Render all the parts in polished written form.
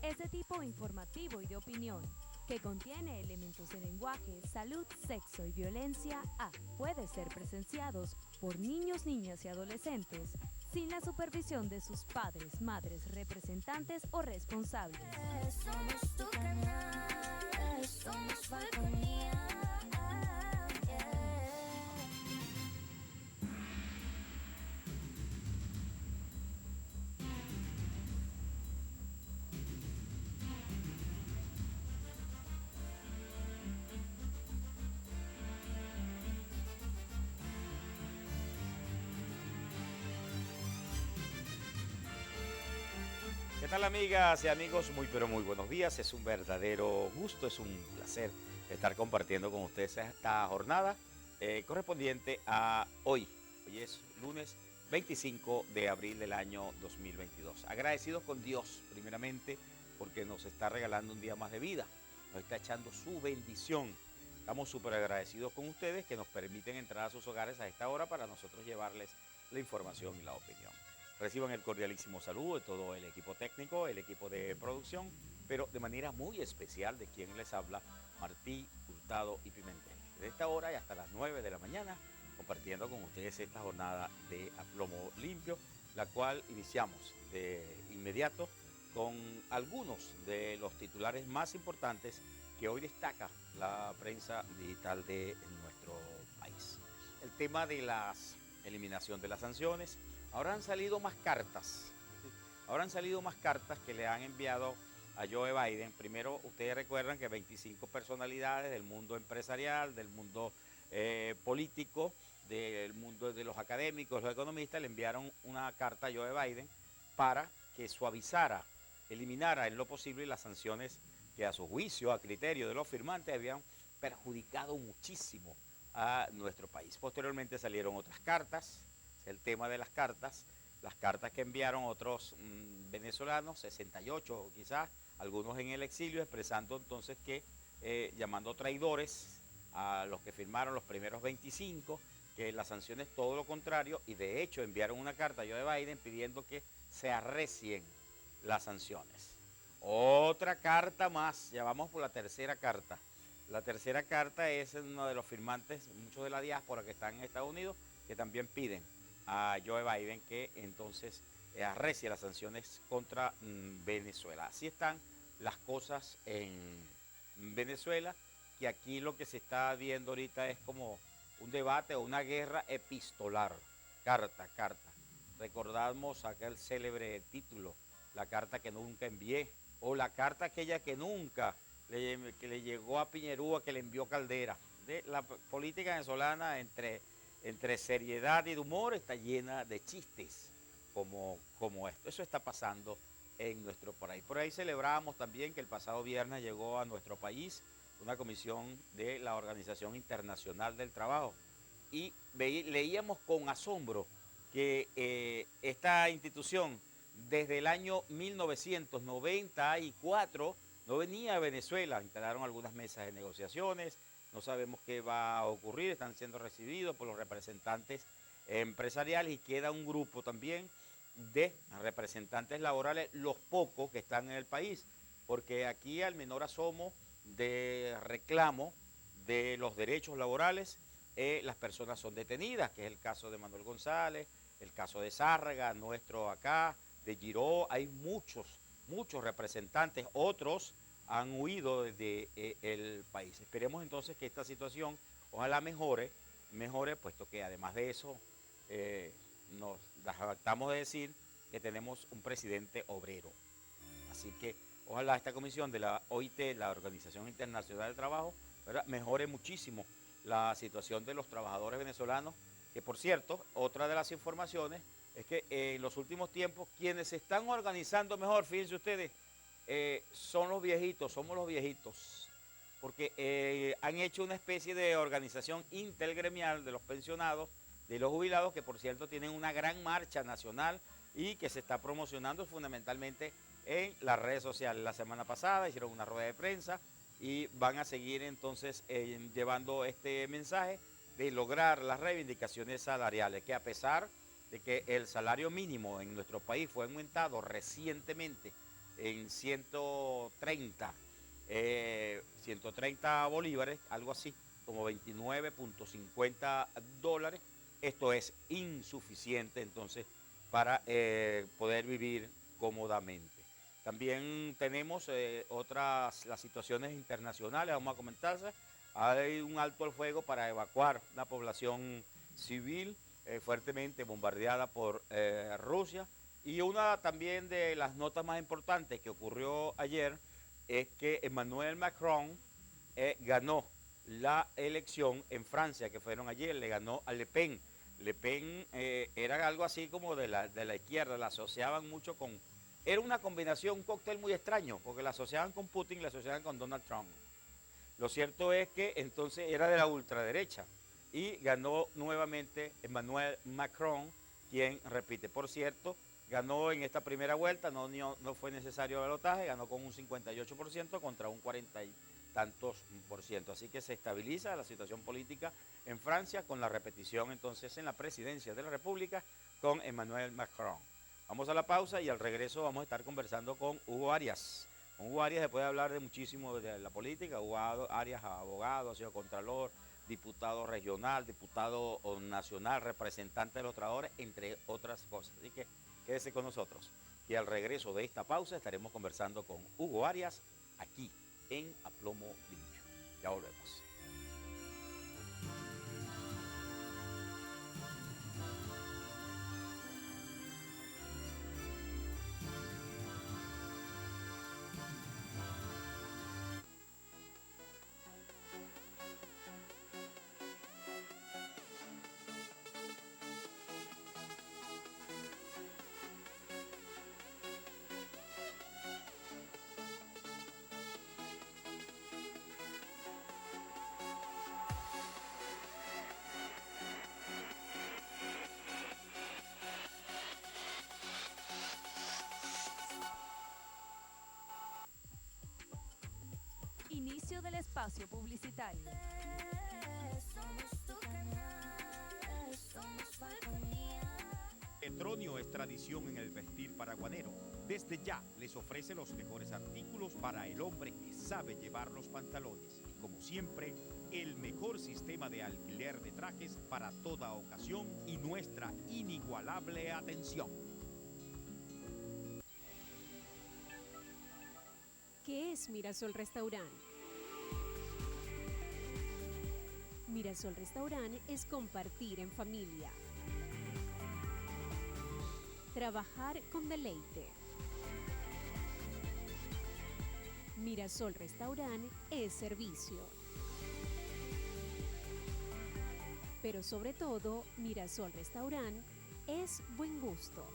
es de tipo informativo y de opinión, que contiene elementos de lenguaje, salud, sexo y violencia A. Puede ser presenciados por niños, niñas y adolescentes sin la supervisión de sus padres, madres, representantes o responsables. Somos tu canal, somos Falconía. ¿Qué tal amigas y amigos? Muy pero muy buenos días. Es un verdadero gusto, es un placer estar compartiendo con ustedes esta jornada correspondiente a hoy. Hoy es lunes 25 de abril del año 2022. Agradecidos con Dios primeramente porque nos está regalando un día más de vida. Nos está echando su bendición. Estamos súper agradecidos con ustedes que nos permiten entrar a sus hogares a esta hora para nosotros llevarles la información y la opinión. Reciban el cordialísimo saludo de todo el equipo técnico, el equipo de producción, pero de manera muy especial de quien les habla, Martí Hurtado y Pimentel. De esta hora y hasta las 9 de la mañana, compartiendo con ustedes esta jornada de aplomo limpio, la cual iniciamos de inmediato con algunos de los titulares más importantes que hoy destaca la prensa digital de nuestro país. El tema de la eliminación de las sanciones. Ahora han salido más cartas. Ahora han salido más cartas que le han enviado a Joe Biden. Primero, ustedes recuerdan que 25 personalidades del mundo empresarial, del mundo político, del mundo de los académicos, los economistas, le enviaron una carta a Joe Biden para que suavizara, eliminara en lo posible las sanciones que a su juicio, a criterio de los firmantes, habían perjudicado muchísimo a nuestro país. Posteriormente salieron otras cartas, el tema de las cartas que enviaron otros venezolanos, 68 quizás, algunos en el exilio, expresando entonces que, llamando traidores a los que firmaron los primeros 25, que las sanciones todo lo contrario, y de hecho enviaron una carta a Joe Biden pidiendo que se arrecien las sanciones. Otra carta más, ya vamos por la tercera carta. La tercera carta es uno de los firmantes, muchos de la diáspora que están en Estados Unidos, que también piden a Joe Biden que entonces arrecie las sanciones contra Venezuela. Así están las cosas en Venezuela, que aquí lo que se está viendo ahorita es como un debate o una guerra epistolar, carta, carta. Recordamos aquel célebre título, la carta que nunca envié, o la carta aquella que nunca que le llegó a Piñerúa, que le envió Caldera. De la política venezolana entre seriedad y humor está llena de chistes como esto. Eso está pasando en nuestro país. Por ahí celebramos también que el pasado viernes llegó a nuestro país una comisión de la Organización Internacional del Trabajo y leíamos con asombro que esta institución desde el año 1994 no venía a Venezuela. Instalaron algunas mesas de negociaciones, no sabemos qué va a ocurrir, están siendo recibidos por los representantes empresariales y queda un grupo también de representantes laborales, los pocos que están en el país, porque aquí al menor asomo de reclamo de los derechos laborales, las personas son detenidas, que es el caso de Manuel González, el caso de Zárraga, nuestro acá, de Giró, hay muchos representantes, otros han huido del país. Esperemos entonces que esta situación ojalá mejore, puesto que además de eso nos jactamos de decir que tenemos un presidente obrero. Así que ojalá esta comisión de la OIT, la Organización Internacional del Trabajo, ¿verdad?, mejore muchísimo la situación de los trabajadores venezolanos, que por cierto, otra de las informaciones es que en los últimos tiempos quienes se están organizando mejor, fíjense ustedes, son los viejitos, somos los viejitos, porque han hecho una especie de organización intergremial de los pensionados, de los jubilados, que por cierto tienen una gran marcha nacional y que se está promocionando fundamentalmente en las redes sociales. La semana pasada hicieron una rueda de prensa y van a seguir entonces llevando este mensaje de lograr las reivindicaciones salariales, que a pesar de que el salario mínimo en nuestro país fue aumentado recientemente en 130 bolívares, algo así, como 29.50 dólares. Esto es insuficiente entonces para poder vivir cómodamente. También tenemos las situaciones internacionales, vamos a comentarse. Hay un alto al fuego para evacuar la población civil fuertemente bombardeada por Rusia. Y una también de las notas más importantes que ocurrió ayer es que Emmanuel Macron ganó la elección en Francia, que fueron ayer, le ganó a Le Pen. Le Pen era algo así como de la izquierda, la asociaban mucho con... Era una combinación, un cóctel muy extraño, porque la asociaban con Putin y la asociaban con Donald Trump. Lo cierto es que entonces era de la ultraderecha y ganó nuevamente Emmanuel Macron, quien repite. Por cierto, ganó en esta primera vuelta, no fue necesario el balotaje, ganó con un 58% contra un 40 y tantos por ciento. Así que se estabiliza la situación política en Francia con la repetición entonces en la presidencia de la República con Emmanuel Macron. Vamos a la pausa y al regreso vamos a estar conversando con Hugo Arias. Con Hugo Arias se puede hablar de muchísimo de la política. Hugo Arias, abogado, ha sido contralor, diputado regional, diputado nacional, representante de los trabajadores, entre otras cosas. Así que quédese con nosotros. Y al regreso de esta pausa estaremos conversando con Hugo Arias aquí en A Plomo Limpio. Ya volvemos. Inicio del espacio publicitario. Somos tu canal, somos Falconía. Petronio es tradición en el vestir paraguanero. Desde ya les ofrece los mejores artículos para el hombre que sabe llevar los pantalones. Y como siempre, el mejor sistema de alquiler de trajes para toda ocasión y nuestra inigualable atención. ¿Qué es Mirasol Restaurant? Mirasol Restaurant es compartir en familia. Trabajar con deleite. Mirasol Restaurant es servicio. Pero sobre todo, Mirasol Restaurant es buen gusto.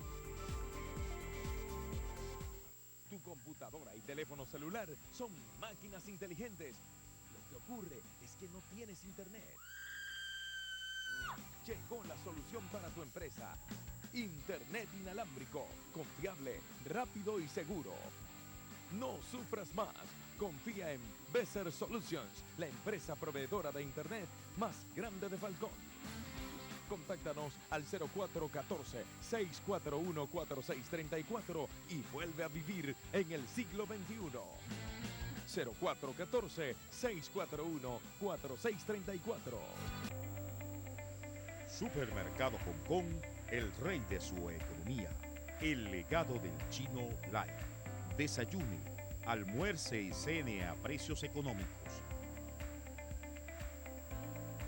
Tu computadora y teléfono celular son máquinas inteligentes. Lo que ocurre es que no tienes internet. Llegó la solución para tu empresa. Internet inalámbrico, confiable, rápido y seguro. No sufras más. Confía en Besser Solutions, la empresa proveedora de internet más grande de Falcón. Contáctanos al 0414-641-4634 y vuelve a vivir en el siglo XXI. 0414-641-4634. Supermercado Hong Kong, el rey de su economía. El legado del chino Lai. Desayune, almuerce y cene a precios económicos.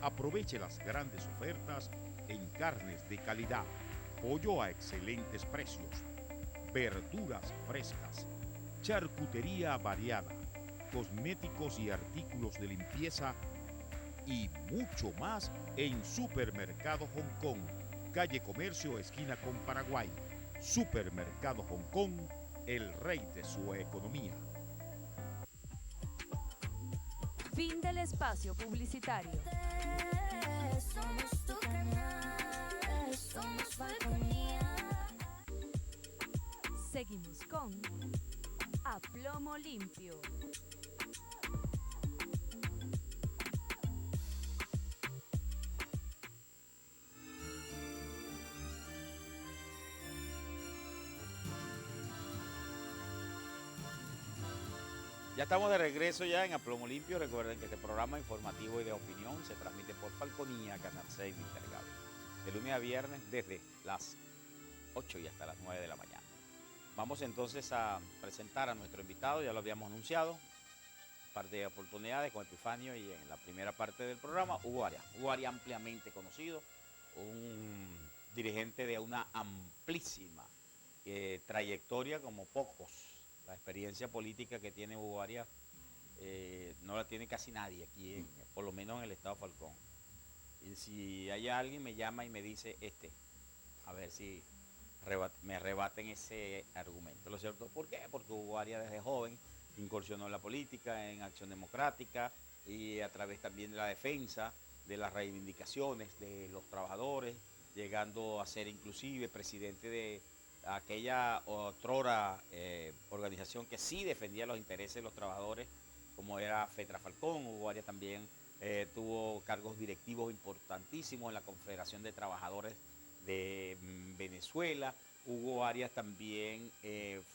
Aproveche las grandes ofertas en carnes de calidad, pollo a excelentes precios, verduras frescas, charcutería variada, cosméticos y artículos de limpieza y mucho más en Supermercado Hong Kong, calle Comercio, esquina con Paraguay. Supermercado Hong Kong, el rey de su economía. Fin del espacio publicitario. Somos tu canal, somos Falconía. Seguimos con A Plomo Limpio. Ya estamos de regreso ya en Aplomo Limpio. Recuerden que este programa informativo y de opinión se transmite por Falconía, Canal 6 Intercable, de lunes a viernes desde las 8 y hasta las 9 de la mañana. Vamos entonces a presentar a nuestro invitado, ya lo habíamos anunciado, un par de oportunidades con Epifanio y en la primera parte del programa, Hugo Arias. Hugo Arias ampliamente conocido, un dirigente de una amplísima trayectoria como pocos. La experiencia política que tiene Hugo Arias no la tiene casi nadie aquí, por lo menos en el estado Falcón. Y si hay alguien me llama y me dice a ver si me rebaten ese argumento. ¿Lo cierto? ¿Por qué? Porque Hugo Arias desde joven incursionó en la política, en Acción Democrática y a través también de la defensa de las reivindicaciones de los trabajadores, llegando a ser inclusive presidente de aquella otrora organización que sí defendía los intereses de los trabajadores, como era Fetra Falcón. Hugo Arias también tuvo cargos directivos importantísimos en la Confederación de Trabajadores de Venezuela. Hugo Arias también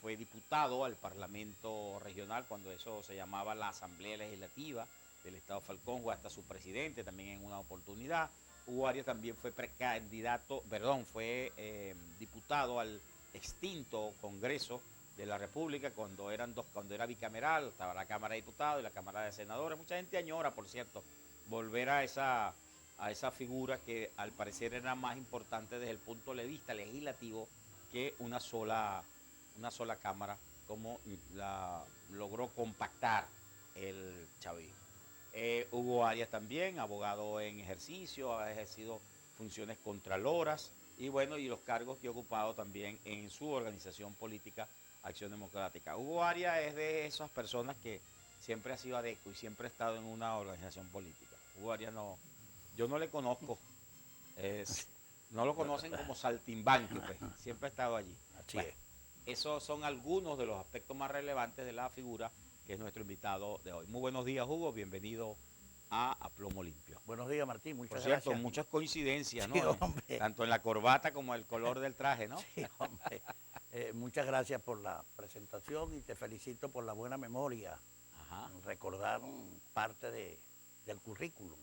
fue diputado al Parlamento Regional cuando eso se llamaba la Asamblea Legislativa del Estado Falcón, fue hasta su presidente también en una oportunidad. Hugo Arias también fue diputado al extinto Congreso de la República cuando era bicameral, estaba la Cámara de Diputados y la Cámara de Senadores. Mucha gente añora, por cierto, volver a esa figura que al parecer era más importante desde el punto de vista legislativo que una sola Cámara, como la logró compactar el chavismo. Hugo Arias también, abogado en ejercicio, ha ejercido funciones contraloras y los cargos que ha ocupado también en su organización política Acción Democrática. Hugo Arias es de esas personas que siempre ha sido adecuado y siempre ha estado en una organización política. Hugo Arias yo no le conozco, no lo conocen como saltimbanqui, pues, siempre ha estado allí. Así es. Esos son algunos de los aspectos más relevantes de la figura que es nuestro invitado de hoy. Muy buenos días, Hugo, bienvenido a Plomo Limpio. Buenos días, Martín, muchas Por cierto, gracias. muchas coincidencias, ¿no? Sí, hombre. Tanto en la corbata como el color del traje, ¿no? Sí, hombre. Muchas gracias por la presentación y te felicito por la buena memoria. Ajá. Recordar parte del currículum.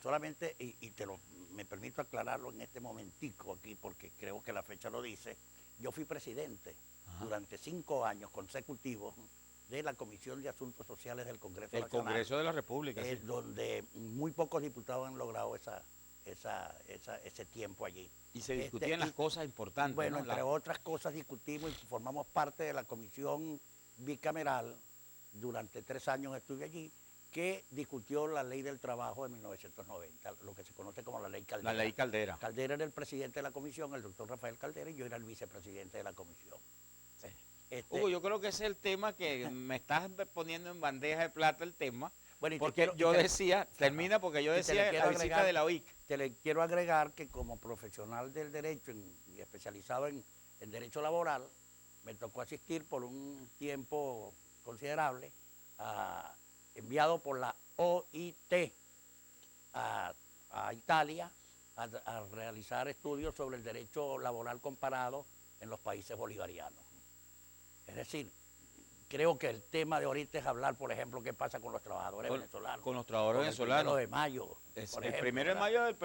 Solamente, me permito aclararlo en este momentico aquí porque creo que la fecha lo dice, yo fui presidente durante 5 años consecutivos de la Comisión de Asuntos Sociales del Congreso Nacional. El Congreso de la República. Sí. Donde muy pocos diputados han logrado ese tiempo allí. Y se discutían las cosas importantes. Bueno, ¿no? entre otras cosas discutimos y formamos parte de la comisión bicameral. Durante 3 años estuve allí, que discutió la ley del trabajo de 1990, lo que se conoce como la ley Caldera. La ley Caldera. Caldera era el presidente de la comisión, el doctor Rafael Caldera, y yo era el vicepresidente de la comisión. Sí. Hugo, yo creo que ese es el tema que me estás poniendo en bandeja de plata el tema. Bueno, porque yo decía la visita de la OIC. Te le quiero agregar que como profesional del derecho y especializado en derecho laboral, me tocó asistir por un tiempo considerable enviado por la OIT a Italia a realizar estudios sobre el derecho laboral comparado en los países bolivarianos. Es decir, creo que el tema de ahorita es hablar, por ejemplo, qué pasa con los trabajadores venezolanos. Con los trabajadores venezolanos. El 1 de mayo. El 1 de mayo del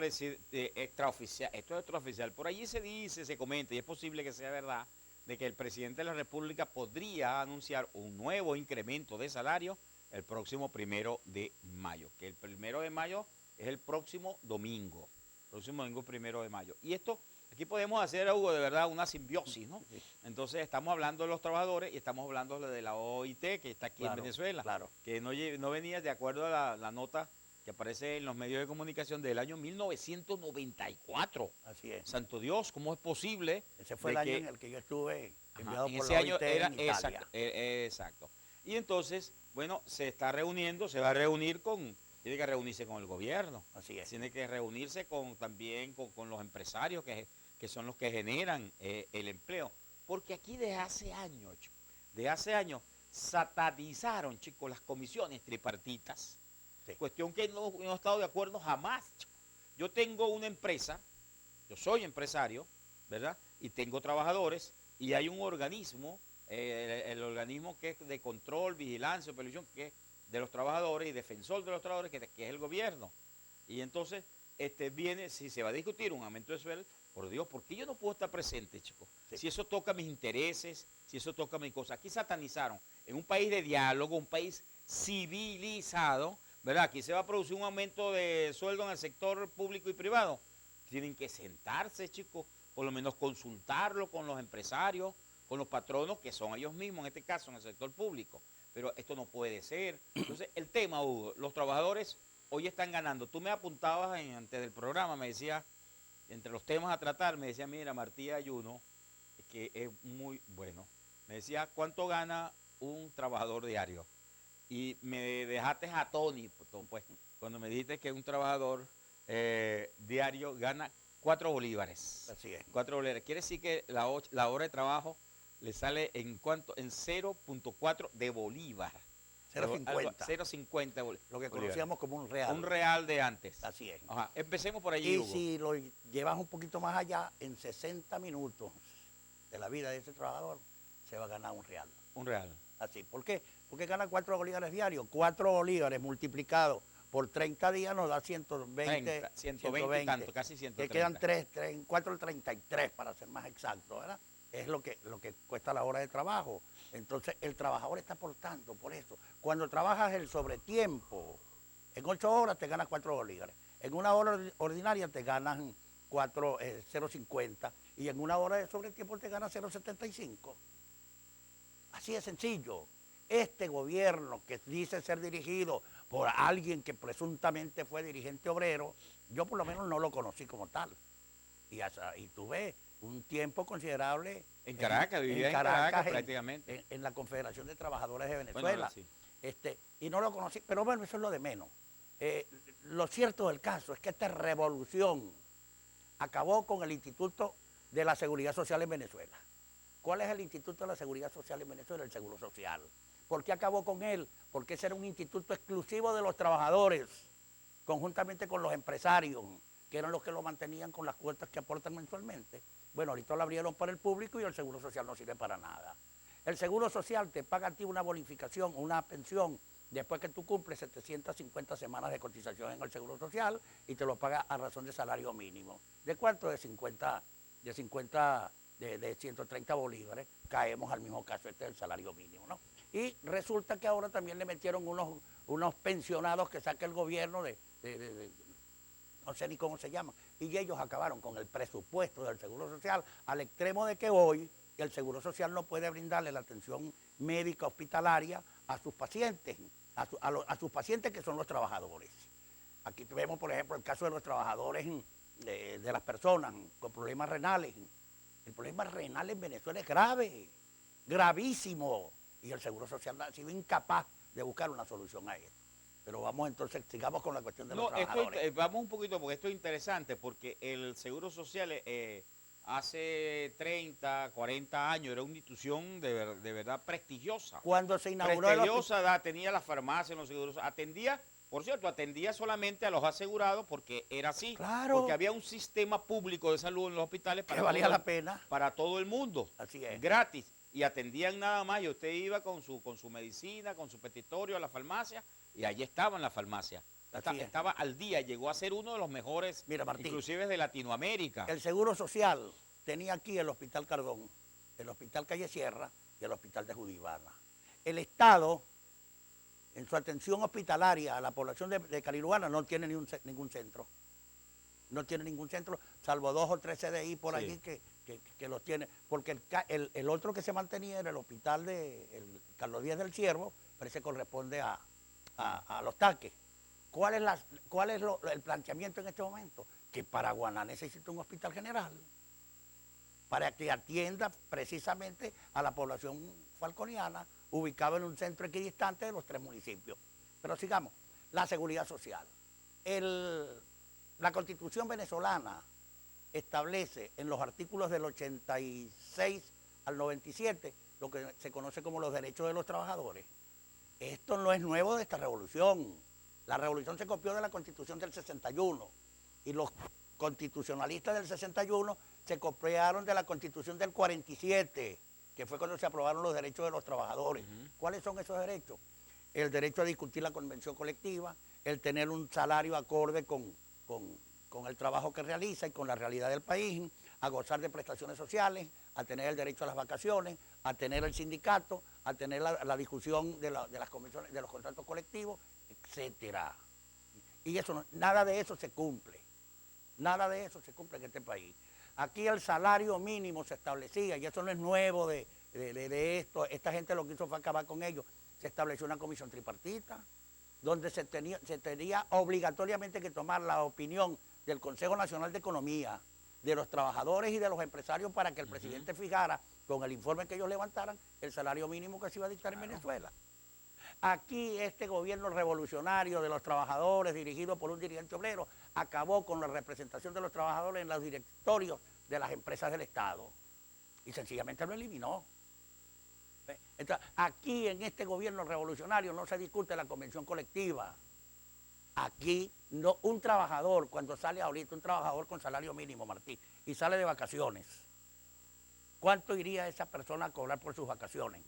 extraoficial, esto es extraoficial. Por allí se dice, se comenta, y es posible que sea verdad, de que el presidente de la República podría anunciar un nuevo incremento de salario el próximo 1 de mayo, que el 1 de mayo es el próximo domingo. Próximo domingo 1 de mayo. Y esto, aquí podemos hacer, Hugo, de verdad una simbiosis, ¿no? Entonces estamos hablando de los trabajadores y estamos hablando de la OIT, que está aquí en Venezuela, que no venía de acuerdo a la nota que aparece en los medios de comunicación del año 1994. Así es. Santo Dios, ¿cómo es posible? Ese fue el año en el que yo estuve enviado por ese la año OIT en Italia. Exacto. Y entonces, se va a reunir tiene que reunirse con el gobierno. Así es. Tiene que reunirse también con los empresarios que son los que generan el empleo. Porque aquí desde hace años, satanizaron, chicos, las comisiones tripartitas. Sí. Cuestión que no he estado de acuerdo jamás, chicos. Yo tengo una empresa, yo soy empresario, ¿verdad? Y tengo trabajadores y hay un organismo el organismo que es de control, vigilancia, supervisión, que es de los trabajadores y defensor de los trabajadores, que es el gobierno. Y entonces viene, si se va a discutir un aumento de sueldo, por Dios, ¿por qué yo no puedo estar presente, chicos? Sí. Si eso toca mis intereses, si eso toca mis cosas. Aquí satanizaron. En un país de diálogo, un país civilizado, ¿verdad? Aquí se va a producir un aumento de sueldo en el sector público y privado. Tienen que sentarse, chicos, por lo menos consultarlo con los empresarios, con los patronos, que son ellos mismos, en este caso, en el sector público. Pero esto no puede ser. Entonces, el tema, Hugo, los trabajadores hoy están ganando. Tú me apuntabas antes del programa, me decías, entre los temas a tratar, me decía, mira, Martí Ayuno, que es muy bueno. Me decía, ¿cuánto gana un trabajador diario? Y me dejaste atónito, pues, cuando me dijiste que un trabajador diario gana 4 bolívares. Así es. 4 bolívares. Quiere decir que la hora de trabajo le sale en cuánto, en 0.4 de bolívar. 0.50. 0.50 bolívares. Lo que conocíamos como un real. Un real de antes. Así es. Ajá. Empecemos por allí, Y Hugo. si lo llevas un poquito más allá, en 60 minutos de la vida de ese trabajador, se va a ganar un real. Un real. Así. ¿Por qué? Porque gana 4 bolívares diarios. 4 bolívares multiplicados por 30 días nos da 120. 120 y tanto, casi 130. Que quedan 4.33 para ser más exacto, ¿verdad? Es lo que cuesta la hora de trabajo. Entonces, el trabajador está aportando por eso. Cuando trabajas el sobretiempo, en 8 horas te ganas 4 bolívares. En una hora ordinaria te ganas 0.50 y en una hora de sobretiempo te ganas 0.75. Así de sencillo. Este gobierno que dice ser dirigido por alguien que presuntamente fue dirigente obrero, yo por lo menos no lo conocí como tal. Y tuve un tiempo considerable En Caracas, vivía en Caracas prácticamente. En la Confederación de Trabajadores de Bueno, Venezuela. sí. Y no lo conocí, pero bueno, eso es lo de menos. Lo cierto del caso es que esta revolución acabó con el Instituto de la Seguridad Social en Venezuela. ¿Cuál es el Instituto de la Seguridad Social en Venezuela? El Seguro Social. ¿Por qué acabó con él? Porque ese era un instituto exclusivo de los trabajadores, conjuntamente con los empresarios, que eran los que lo mantenían con las cuotas que aportan mensualmente. Bueno, ahorita lo abrieron para el público y el Seguro Social no sirve para nada. El Seguro Social te paga a ti una bonificación, una pensión, después que tú cumples 750 semanas de cotización en el Seguro Social y te lo paga a razón de salario mínimo. ¿De cuánto? De 130 bolívares. Caemos al mismo caso del salario mínimo, ¿no? Y resulta que ahora también le metieron unos pensionados que saca el gobierno no sé ni cómo se llaman, y ellos acabaron con el presupuesto del Seguro Social al extremo de que hoy el Seguro Social no puede brindarle la atención médica hospitalaria a sus pacientes, a sus pacientes que son los trabajadores. Aquí vemos, por ejemplo, el caso de los trabajadores de las personas con problemas renales. El problema renal en Venezuela es grave, gravísimo, y el Seguro Social ha sido incapaz de buscar una solución a esto. Pero vamos entonces, sigamos con la cuestión de los trabajadores. Vamos un poquito, porque esto es interesante, porque el Seguro Social hace 30, 40 años era una institución de verdad prestigiosa. Cuando se inauguró prestigiosa, tenía la farmacia, los seguros, atendía, por cierto, atendía solamente a los asegurados porque era así. Claro. Porque había un sistema público de salud en los hospitales que valía la pena. Para todo el mundo. Así es. Gratis. Y atendían nada más y usted iba con su medicina, con su petitorio a la farmacia y allí estaba en la farmacia. Estaba al día, llegó a ser uno de los mejores, mira, Martín, inclusive de Latinoamérica. El Seguro Social tenía aquí el Hospital Cardón, el Hospital Calle Sierra y el Hospital de Judibana. El Estado, en su atención hospitalaria a la población de Cariruana, no tiene ningún centro. No tiene ningún centro, salvo 2 o 3 CDI por allí que los tiene. Porque el otro que se mantenía era el hospital de Carlos Díaz del Ciervo, pero ese corresponde a los taques. ¿Cuál es el planteamiento en este momento? Que Paraguaná necesita un hospital general para que atienda precisamente a la población falconiana, ubicada en un centro equidistante de los 3 municipios. Pero sigamos, la seguridad social. La Constitución venezolana establece en los artículos del 86 al 97 lo que se conoce como los derechos de los trabajadores. Esto no es nuevo de esta revolución. La revolución se copió de la Constitución del 61 y los constitucionalistas del 61 se copiaron de la Constitución del 47 que fue cuando se aprobaron los derechos de los trabajadores. ¿Cuáles son esos derechos? El derecho a discutir la convención colectiva, el tener un salario acorde con el trabajo que realiza y con la realidad del país, a gozar de prestaciones sociales, a tener el derecho a las vacaciones, a tener el sindicato, a tener la discusión de las convenciones, de los contratos colectivos, etcétera. Y eso nada de eso se cumple. Nada de eso se cumple en este país. Aquí el salario mínimo se establecía, y eso no es nuevo de esto, esta gente lo que hizo fue acabar con ello. Se estableció una comisión tripartita, donde se tenía obligatoriamente que tomar la opinión del Consejo Nacional de Economía, de los trabajadores y de los empresarios para que el presidente fijara, con el informe que ellos levantaran, el salario mínimo que se iba a dictar en Venezuela. Aquí este gobierno revolucionario de los trabajadores, dirigido por un dirigente obrero, acabó con la representación de los trabajadores en los directorios de las empresas del Estado y sencillamente lo eliminó. Entonces, aquí en este gobierno revolucionario no se discute la convención colectiva. Aquí no, un trabajador, cuando sale ahorita, un trabajador con salario mínimo, Martín, y sale de vacaciones, ¿cuánto iría esa persona a cobrar por sus vacaciones?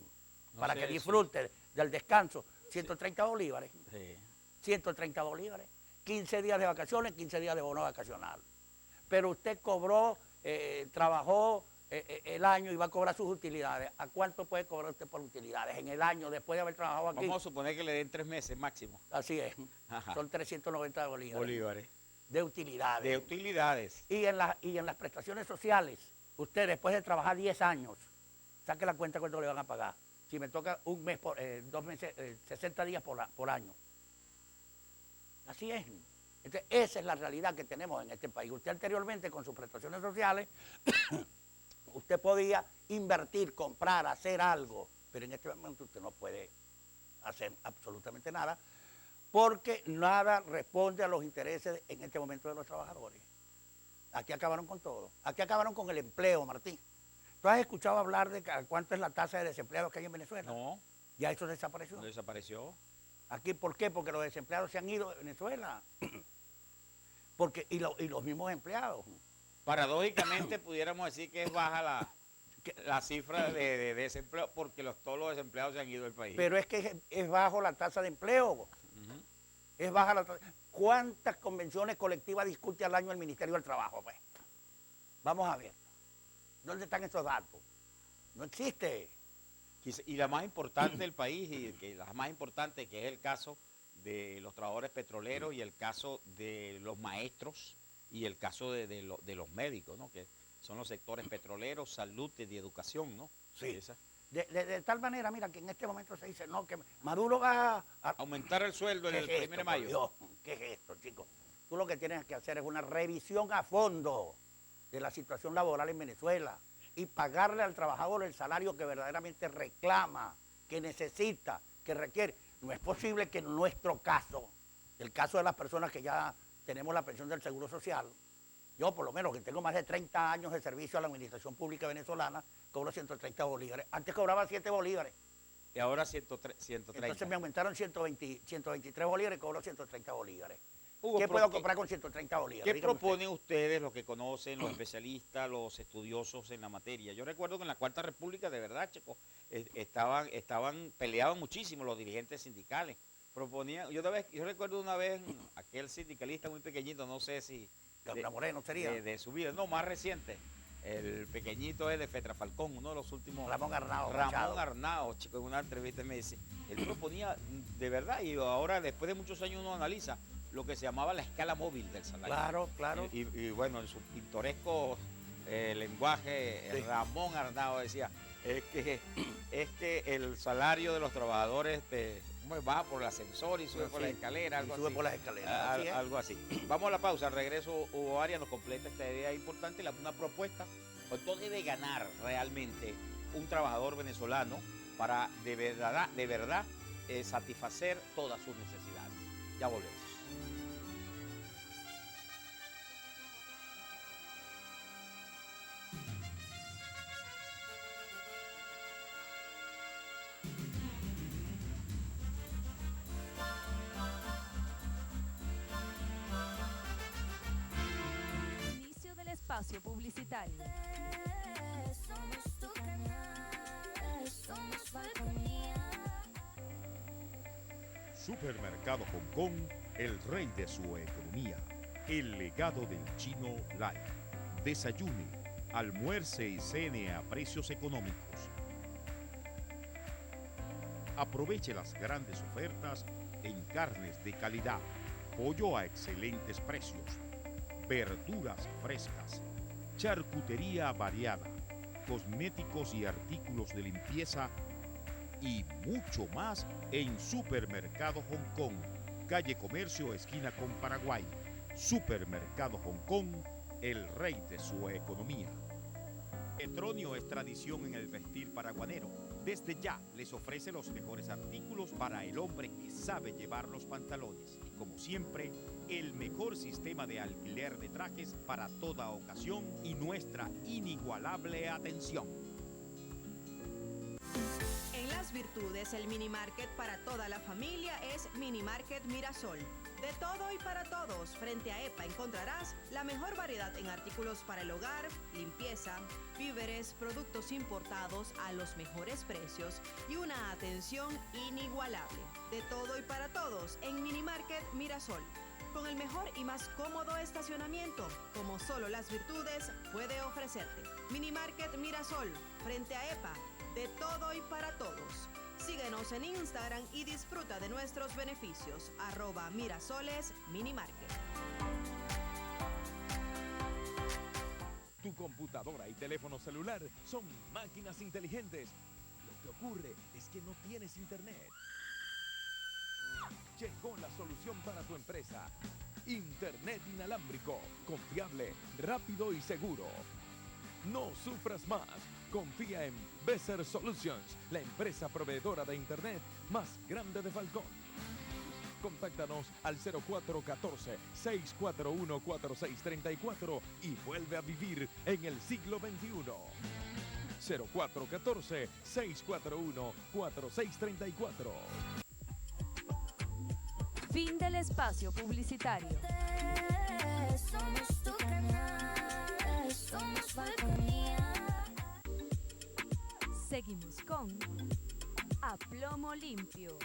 No Para sé, que disfrute del descanso, 130 bolívares. Sí. 130 bolívares. 15 días de vacaciones, 15 días de bono vacacional. Pero usted cobró, trabajó el año y va a cobrar sus utilidades. ¿A cuánto puede cobrar usted por utilidades en el año después de haber trabajado aquí? Vamos a suponer que le den 3 meses máximo. Así es. Ajá. Son 390 bolívares. Bolívares. De utilidades. De utilidades. Y en las prestaciones sociales, usted después de trabajar 10 años, saque la cuenta cuánto le van a pagar. Si me toca un mes, 2 meses, 60 días por año. Así es. Entonces, esa es la realidad que tenemos en este país. Usted anteriormente con sus prestaciones sociales, usted podía invertir, comprar, hacer algo, pero en este momento usted no puede hacer absolutamente nada, porque nada responde a los intereses en este momento de los trabajadores. Aquí acabaron con todo. Aquí acabaron con el empleo, Martín. ¿Tú has escuchado hablar de cuánto es la tasa de desempleados que hay en Venezuela? No. Ya eso desapareció. Desapareció. Aquí, ¿por qué? Porque los desempleados se han ido de Venezuela. Y los mismos empleados. Paradójicamente pudiéramos decir que es baja la cifra de desempleo porque todos los desempleados se han ido del país. Pero es que es bajo la tasa de empleo. Es baja la tasa. ¿Cuántas convenciones colectivas discute al año el Ministerio del Trabajo? Pues? Vamos a ver. ¿Dónde están esos datos? No existe. Y la más importante del país, y la más importante, que es el caso de los trabajadores petroleros y el caso de los maestros y el caso de los médicos, ¿no? Que son los sectores petroleros, salud y educación, ¿no? Sí. De tal manera, mira, que en este momento se dice, no, que Maduro va a aumentar el sueldo en el 1 de mayo. Dios, ¿qué es esto, chicos? Tú lo que tienes que hacer es una revisión a fondo de la situación laboral en Venezuela y pagarle al trabajador el salario que verdaderamente reclama, que necesita, que requiere. No es posible que en nuestro caso, el caso de las personas que ya tenemos la pensión del Seguro Social, yo por lo menos que tengo más de 30 años de servicio a la administración pública venezolana, cobro 130 bolívares. Antes cobraba 7 bolívares. Y ahora 130. Entonces me aumentaron 123 bolívares y cobro 130 bolívares. Hugo, ¿Qué puedo comprar con 130 bolívares? ¿Qué Dígame proponen ustedes, los que conocen, los especialistas, los estudiosos en la materia? Yo recuerdo que en la Cuarta República, de verdad, Checo, peleaban muchísimo los dirigentes sindicales. Proponían, yo recuerdo una vez aquel sindicalista muy pequeñito, no sé si... Gabriel Moreno sería. De su vida, no, más reciente. El pequeñito es de Fetra Falcón, uno de los últimos. Ramón Arnao. Ramón Arnao, chico, en una entrevista me dice, él proponía, de verdad, y ahora después de muchos años uno analiza lo que se llamaba la escala móvil del salario. Claro, claro. Y bueno, en su pintoresco lenguaje, Sí. Ramón Arnao decía, es que el salario de los trabajadores baja por el ascensor y sube por la escalera, algo sube así. por las escaleras. Así es. Algo así. Vamos a la pausa, al regreso Hugo Arias nos completa esta idea importante, una propuesta. ¿Cuánto debe ganar realmente un trabajador venezolano para de verdad satisfacer todas sus necesidades? Ya volvemos. Inicio del espacio publicitario. Somos tu canal. Somos Falconía. Supermercado Hong Kong, el rey de su economía. El legado del chino Life. Desayune, almuerce y cene a precios económicos. Aproveche las grandes ofertas en carnes de calidad, pollo a excelentes precios, verduras frescas, charcutería variada, cosméticos y artículos de limpieza y mucho más en Supermercado Hong Kong, calle Comercio, esquina con Paraguay. Supermercado Hong Kong, el rey de su economía. Petronio es tradición en el vestir paraguanero. Desde ya les ofrece los mejores artículos para el hombre que sabe llevar los pantalones. Y como siempre, el mejor sistema de alquiler de trajes para toda ocasión y nuestra inigualable atención. En Las Virtudes, el mini market para toda la familia es Mini Market Mirasol. De todo y para todos, frente a EPA encontrarás la mejor variedad en artículos para el hogar, limpieza, víveres, productos importados a los mejores precios y una atención inigualable. De todo y para todos en Mini Market Mirasol. Con el mejor y más cómodo estacionamiento, como solo Las Virtudes puede ofrecerte. Mini Market Mirasol, frente a EPA. De todo y para todos. Síguenos en Instagram y disfruta de nuestros beneficios. @Mirasoles Minimarket. Tu computadora y teléfono celular son máquinas inteligentes. Lo que ocurre es que no tienes internet. Llegó la solución para tu empresa. Internet inalámbrico, confiable, rápido y seguro. No sufras más. Confía en Besser Solutions, la empresa proveedora de Internet más grande de Falcón. Contáctanos al 0414-641-4634 y vuelve a vivir en el siglo XXI. 0414-641-4634. Fin del espacio publicitario. Somos tu canal. Somos Falconía. Seguimos con A Plomo Limpio.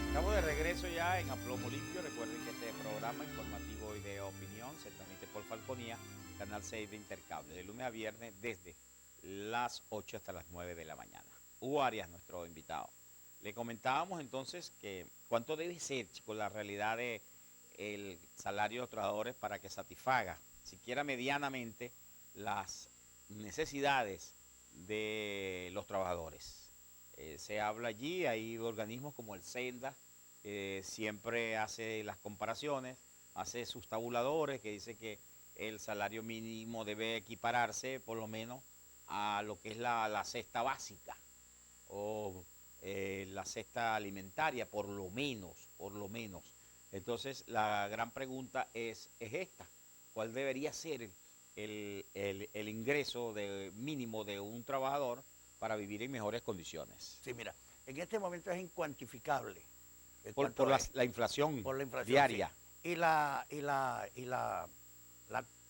Estamos de regreso ya en A Plomo Limpio. Recuerden que este programa informativo y de opinión se transmite por Falconía, Canal 6 de Intercable, de lunes a viernes desde las 8 hasta las 9 de la mañana. Hugo Arias, nuestro invitado. Le comentábamos entonces que cuánto debe ser, chicos, la realidad de el salario de los trabajadores para que satisfaga, siquiera medianamente, las necesidades de los trabajadores. Se habla allí, hay organismos como el SENDA, siempre hace las comparaciones, hace sus tabuladores que dice que el salario mínimo debe equipararse por lo menos a lo que es la cesta básica o la cesta alimentaria, por lo menos. Entonces, la gran pregunta es esta: ¿cuál debería ser el ingreso mínimo de un trabajador para vivir en mejores condiciones? Sí, mira, en este momento es incuantificable. Por la inflación diaria. Sí. Y la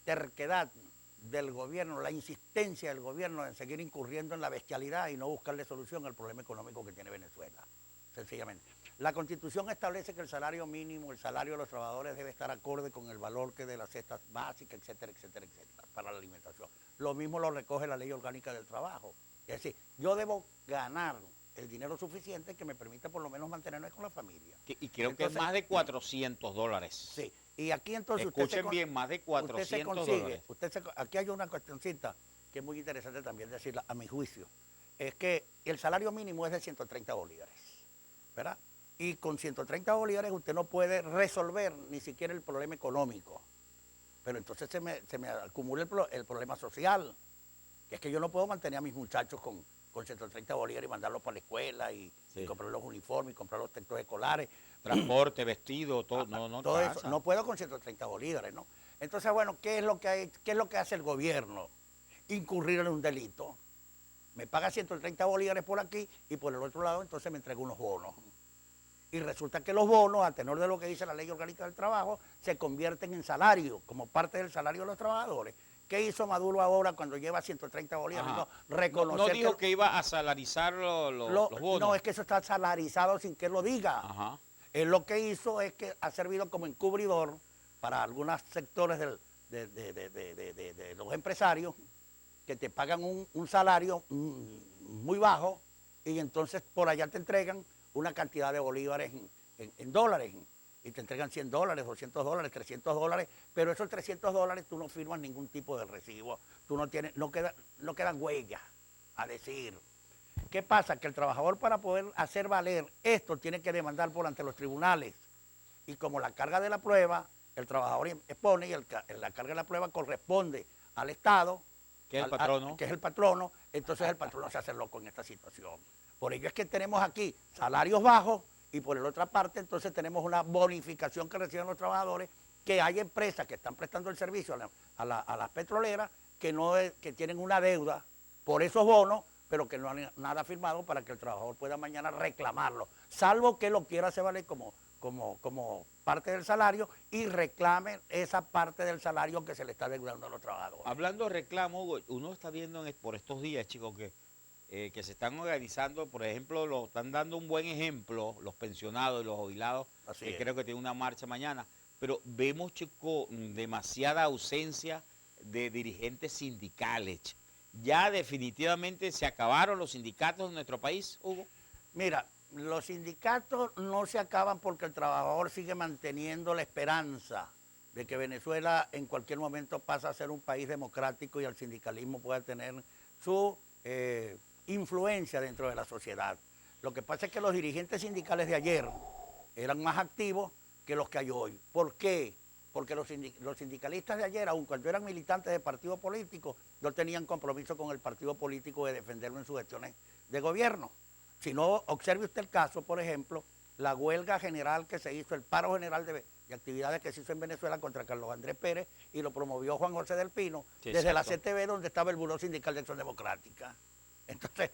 terquedad del gobierno, la insistencia del gobierno en seguir incurriendo en la bestialidad y no buscarle solución al problema económico que tiene Venezuela, sencillamente. La Constitución establece que el salario mínimo, el salario de los trabajadores debe estar acorde con el valor que de las cestas básicas, etcétera, etcétera, etcétera, para la alimentación. Lo mismo lo recoge la Ley Orgánica del Trabajo. Es decir, yo debo ganar el dinero suficiente que me permita por lo menos mantenerme con la familia. Y creo que es más de $400. Sí. Y aquí entonces escuchen bien, más de $400. Aquí hay una cuestioncita que es muy interesante también decirla, a mi juicio. Es que el salario mínimo es de 130 bolívares, ¿verdad? Y con 130 bolívares usted no puede resolver ni siquiera el problema económico. Pero entonces se me acumula el problema social, que es que yo no puedo mantener a mis muchachos con 130 bolívares y mandarlos para la escuela y comprar los uniformes, y comprar los textos escolares. Transporte, vestido, todo, todo eso. No puedo con 130 bolívares, ¿no? Entonces, bueno, ¿qué es lo que hace el gobierno? Incurrir en un delito Me paga 130 bolívares por aquí y por el otro lado entonces me entrega unos bonos. Y resulta que los bonos, a tenor de lo que dice la Ley Orgánica del Trabajo, se convierten en salario, como parte del salario de los trabajadores. ¿Qué hizo Maduro ahora cuando lleva 130 bolívares? Ajá. No, reconocer No dijo que iba a salarizar los bonos. No, es que eso está salarizado sin que él lo diga. Ajá. Él lo que hizo es que ha servido como encubridor para algunos sectores de los empresarios que te pagan un salario muy bajo y entonces por allá te entregan una cantidad de bolívares en dólares y te entregan $100, $200, $300, pero esos $300 tú no firmas ningún tipo de recibo, tú no tienes, no quedan huellas a decir. ¿Qué pasa? Que el trabajador para poder hacer valer esto tiene que demandar por ante los tribunales y como la carga de la prueba, el trabajador expone y la carga de la prueba corresponde al Estado, que es el patrono. Que es el patrono, entonces el patrono se hace loco en esta situación. Por ello es que tenemos aquí salarios bajos y por la otra parte entonces tenemos una bonificación que reciben los trabajadores, que hay empresas que están prestando el servicio a las petroleras que tienen una deuda por esos bonos, pero que no han nada firmado para que el trabajador pueda mañana reclamarlo, salvo que lo quiera hacer valer como parte del salario y reclame esa parte del salario que se le está deudando a los trabajadores. Hablando de reclamo, Hugo, uno está viendo por estos días, chicos, que se están organizando, por ejemplo, están dando un buen ejemplo los pensionados y los jubilados, que creo que tienen una marcha mañana, pero vemos, chicos, demasiada ausencia de dirigentes sindicales. ¿Ya definitivamente se acabaron los sindicatos en nuestro país, Hugo? Mira, los sindicatos no se acaban porque el trabajador sigue manteniendo la esperanza de que Venezuela en cualquier momento pasa a ser un país democrático y el sindicalismo pueda tener su influencia dentro de la sociedad. Lo que pasa es que los dirigentes sindicales de ayer eran más activos que los que hay hoy. ¿Por qué? Porque los sindicalistas de ayer, aun cuando eran militantes de partidos políticos, no tenían compromiso con el partido político de defenderlo en sus gestiones de gobierno. Si no, observe usted el caso, por ejemplo, la huelga general que se hizo, el paro general de actividades que se hizo en Venezuela contra Carlos Andrés Pérez y lo promovió Juan José del Pino, sí, desde exacto. la CTV, donde estaba el Buró Sindical de Acción Democrática. Entonces,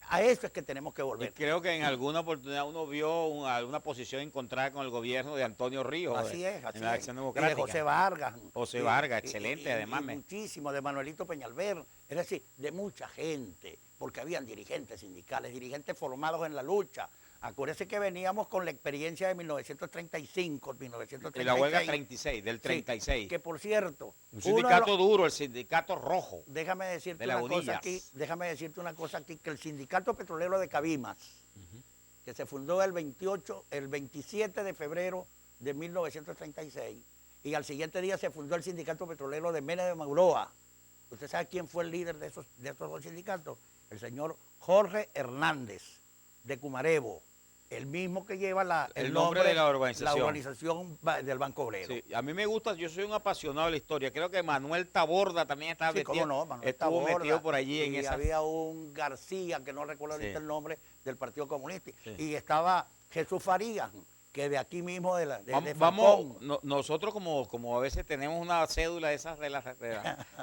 a eso es que tenemos que Y volver. creo que en alguna oportunidad uno vio alguna posición encontrada con el gobierno de Antonio Ríos. Así es, en la Acción Y Democrática. de José Vargas. José Vargas, excelente, además. Y muchísimo, de Manuelito Peñalver, es decir, de mucha gente, porque habían dirigentes sindicales, dirigentes formados en la lucha. Acuérdese que veníamos con la experiencia de 1935, 1936. De la huelga 36, del 36. Sí, que por cierto... Un sindicato duro, el sindicato rojo. Déjame decirte de una cosa aquí, que el sindicato petrolero de Cabimas, que se fundó el 27 de febrero de 1936, y al siguiente día se fundó el sindicato petrolero de Mena de Mauroa. ¿Usted sabe quién fue el líder de estos dos sindicatos? El señor Jorge Hernández, de Cumarebo, el mismo que lleva el nombre de la organización. La organización del Banco Obrero. Sí, a mí me gusta, yo soy un apasionado de la historia. Creo que Manuel Taborda también estaba metido. No, Manuel estuvo Taborda, metido por allí en y esa. había un García, que no recuerdo ahorita el nombre, del Partido Comunista. Sí. Y estaba Jesús Farías, que de aquí mismo de Vamos, nosotros como a veces tenemos una cédula de esas